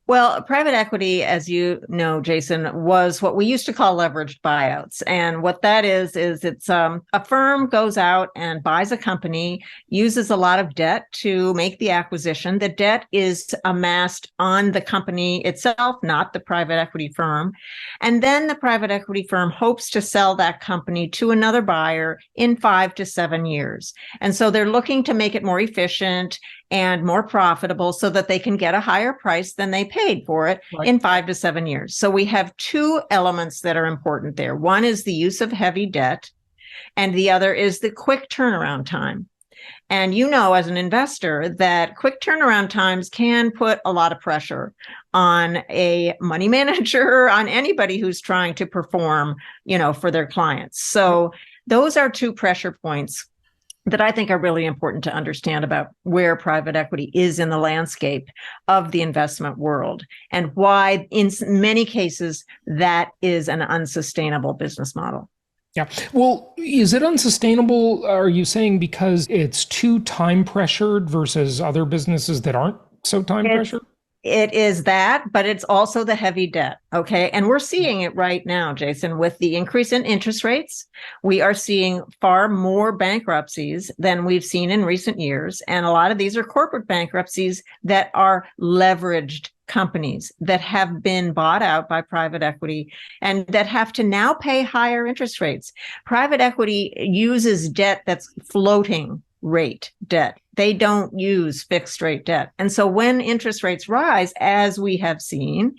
Well, private equity, as you know, Jason, was what we used to call leveraged buyouts. And what that is it's a firm goes out and buys a company, uses a lot of debt to make the acquisition. The debt is amassed on the company itself, not the private equity firm. And then the private equity firm hopes to sell that company to another buyer in 5 to 7 years. And so they're looking to make it more efficient and more profitable so that they can get a higher price than they paid for it Right. in 5 to 7 years. So we have two elements that are important there. One is the use of heavy debt, and the other is the quick turnaround time. And you know, as an investor, that quick turnaround times can put a lot of pressure on a money manager, on anybody who's trying to perform, for their clients. So those are two pressure points that I think are really important to understand about where private equity is in the landscape of the investment world and why, in many cases, that is an unsustainable business model. Yeah. Well, is it unsustainable? Are you saying because it's too time pressured versus other businesses that aren't so time It's pressured? It is that, but it's also the heavy debt. Okay. And we're seeing it right now, Jason, with the increase in interest rates. We are seeing far more bankruptcies than we've seen in recent years. And a lot of these are corporate bankruptcies that are leveraged companies that have been bought out by private equity and that have to now pay higher interest rates. Private equity uses debt that's floating rate debt. They don't use fixed rate debt. And so when interest rates rise, as we have seen,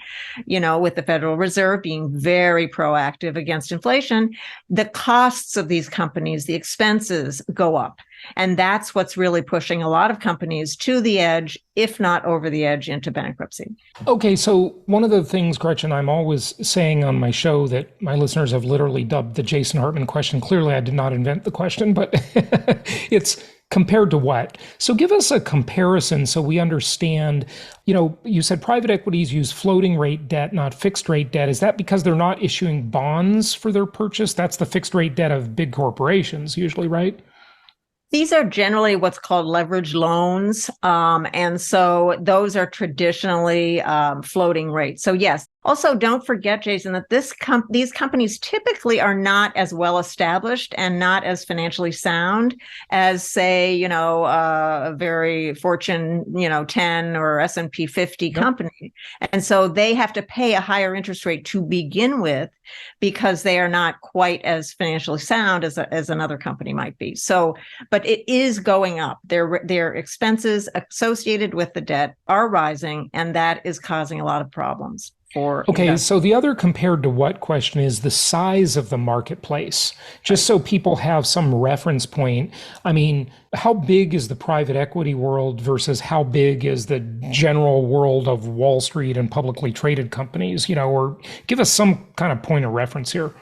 with the Federal Reserve being very proactive against inflation, the costs of these companies, the expenses go up. And that's what's really pushing a lot of companies to the edge, if not over the edge, into bankruptcy. Okay, so one of the things, Gretchen, I'm always saying on my show that my listeners have literally dubbed the Jason Hartman question. Clearly, I did not invent the question, but it's compared to what? So give us a comparison so we understand. You said private equities use floating rate debt, not fixed rate debt. Is that because they're not issuing bonds for their purchase? That's the fixed rate debt of big corporations, usually, right? These are generally what's called leverage loans. And so those are traditionally floating rates. So yes. Also, don't forget, Jason, that these companies typically are not as well established and not as financially sound as, say, a very Fortune, 10 or S&P 50 Yep. company. And so they have to pay a higher interest rate to begin with because they are not quite as financially sound as another company might be. So, but it is going up. Their expenses associated with the debt are rising, and that is causing a lot of problems for Okay, investors. so the other compared to what question is the size of the marketplace, just so people have some reference point. I mean, how big is the private equity world versus how big is the general world of Wall Street and publicly traded companies, or give us some kind of point of reference here.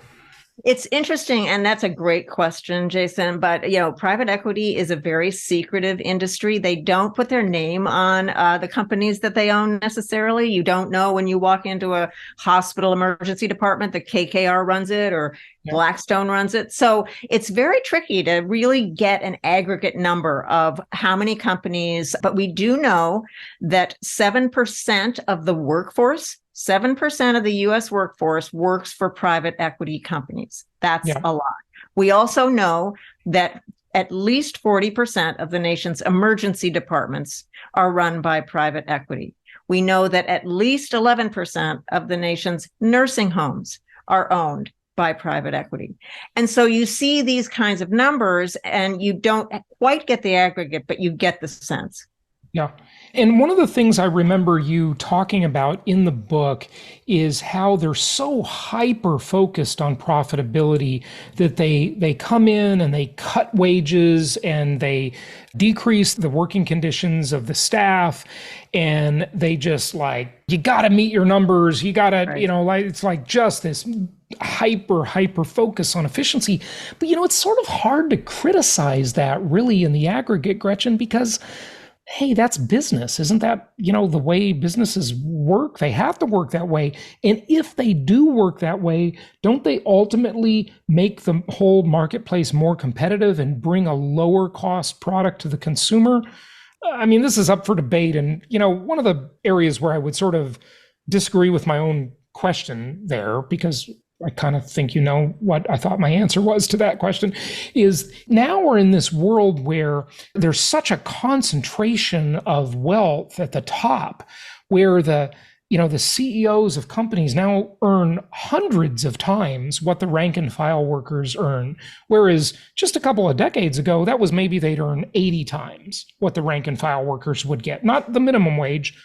It's interesting, and that's a great question, Jason. But private equity is a very secretive industry. They don't put their name on the companies that they own necessarily. You don't know when you walk into a hospital emergency department that KKR runs it or Yeah. Blackstone runs it. So it's very tricky to really get an aggregate number of how many companies. But we do know that 7% of the workforce 7% of the US workforce works for private equity companies. That's Yeah. a lot. We also know that at least 40% of the nation's emergency departments are run by private equity. We know that at least 11% of the nation's nursing homes are owned by private equity. And so you see these kinds of numbers and you don't quite get the aggregate, but you get the sense. Yeah. And one of the things I remember you talking about in the book is how they're so hyper focused on profitability that they come in and they cut wages and they decrease the working conditions of the staff, and they just like, you got to meet your numbers, you got to, Right. like it's like just this hyper focus on efficiency. But it's sort of hard to criticize that really in the aggregate, Gretchen, because hey, that's business. Isn't that, the way businesses work? They have to work that way. And if they do work that way, don't they ultimately make the whole marketplace more competitive and bring a lower cost product to the consumer? I mean, this is up for debate. And, one of the areas where I would sort of disagree with my own question there, because I kind of think what I thought my answer was to that question, is now we're in this world where there's such a concentration of wealth at the top, where the CEOs of companies now earn hundreds of times what the rank and file workers earn. Whereas just a couple of decades ago, that was maybe they'd earn 80 times what the rank and file workers would get. Not the minimum wage,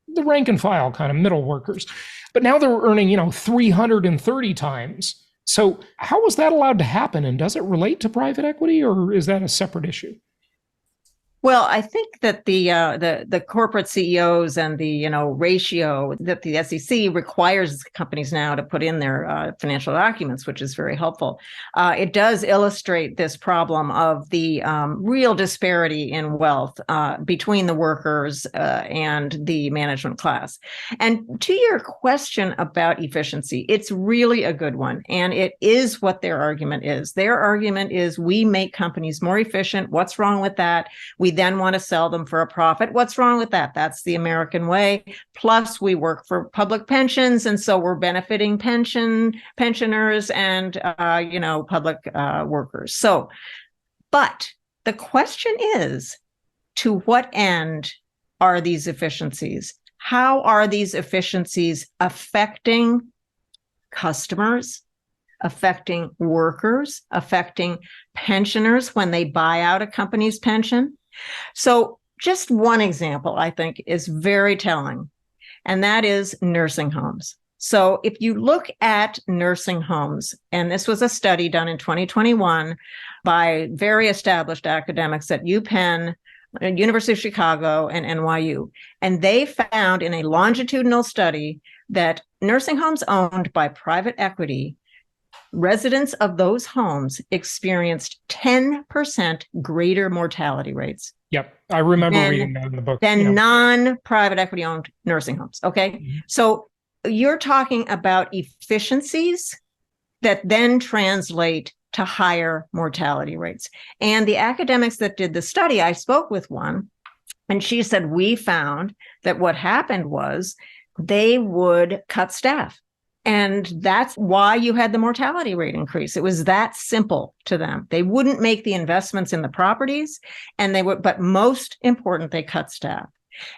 the rank and file kind of middle workers. But now they're earning, 330 times. So how was that allowed to happen? And does it relate to private equity, or is that a separate issue? Well, I think that the corporate CEOs and the ratio that the SEC requires companies now to put in their financial documents, which is very helpful. It does illustrate this problem of the real disparity in wealth between the workers and the management class. And to your question about efficiency, it's really a good one, and it is what their argument is. Their argument is we make companies more efficient. What's wrong with that? We then want to sell them for a profit. What's wrong with that? That's the American way. Plus, we work for public pensions, and so we're benefiting pensioners and public workers. So, but the question is, to what end are these efficiencies? How are these efficiencies affecting customers, affecting workers, affecting pensioners when they buy out a company's pension? So just one example, I think, is very telling, and that is nursing homes. So if you look at nursing homes, and this was a study done in 2021 by very established academics at UPenn, University of Chicago, and NYU, and they found in a longitudinal study that nursing homes owned by private equity, residents of those homes experienced 10% greater mortality rates. Yep. I remember reading that in the book. Than non-private equity owned nursing homes. Okay. Mm-hmm. So you're talking about efficiencies that then translate to higher mortality rates. And the academics that did the study, I spoke with one, and she said, we found that what happened was they would cut staff. And that's why you had the mortality rate increase. It was that simple to them. They wouldn't make the investments in the properties, and but most important, they cut staff.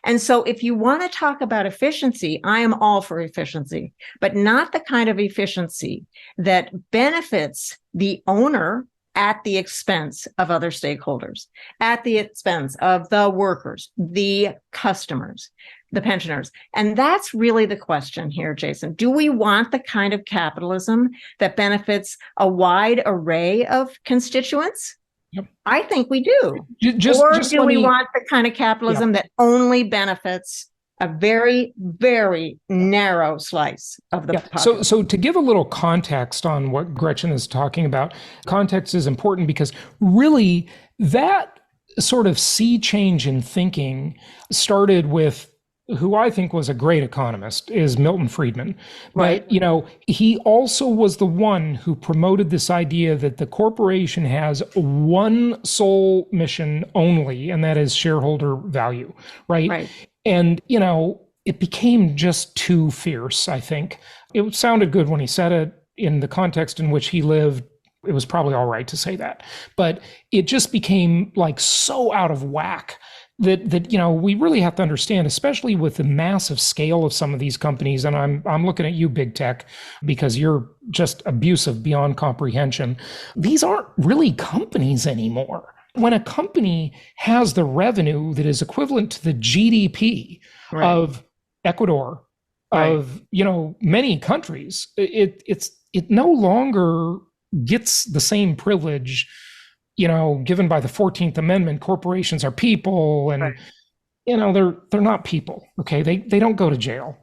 And so if you want to talk about efficiency, I am all for efficiency, but not the kind of efficiency that benefits the owner at the expense of other stakeholders, at the expense of the workers, the customers, the pensioners. And that's really the question here, Jason. Do we want the kind of capitalism that benefits a wide array of constituents? Yep. I think we do. Or do we want the kind of capitalism that only benefits a very, very narrow slice of the population? So to give a little context on what Gretchen is talking about, context is important because really that sort of sea change in thinking started with who I think was a great economist, is Milton Friedman. Right. But, he also was the one who promoted this idea that the corporation has one sole mission only, and that is shareholder value, right? And, it became just too fierce, I think. It sounded good when he said it. In the context in which he lived, it was probably all right to say that. But it just became like so out of whack that we really have to understand, especially with the massive scale of some of these companies. And I'm looking at you, big tech, because you're just abusive beyond comprehension. These aren't really companies anymore. When a company has the revenue that is equivalent to the GDP of Ecuador, of many countries, it no longer gets the same privilege given by the 14th Amendment. Corporations are people, and they're not people. Okay, they don't go to jail.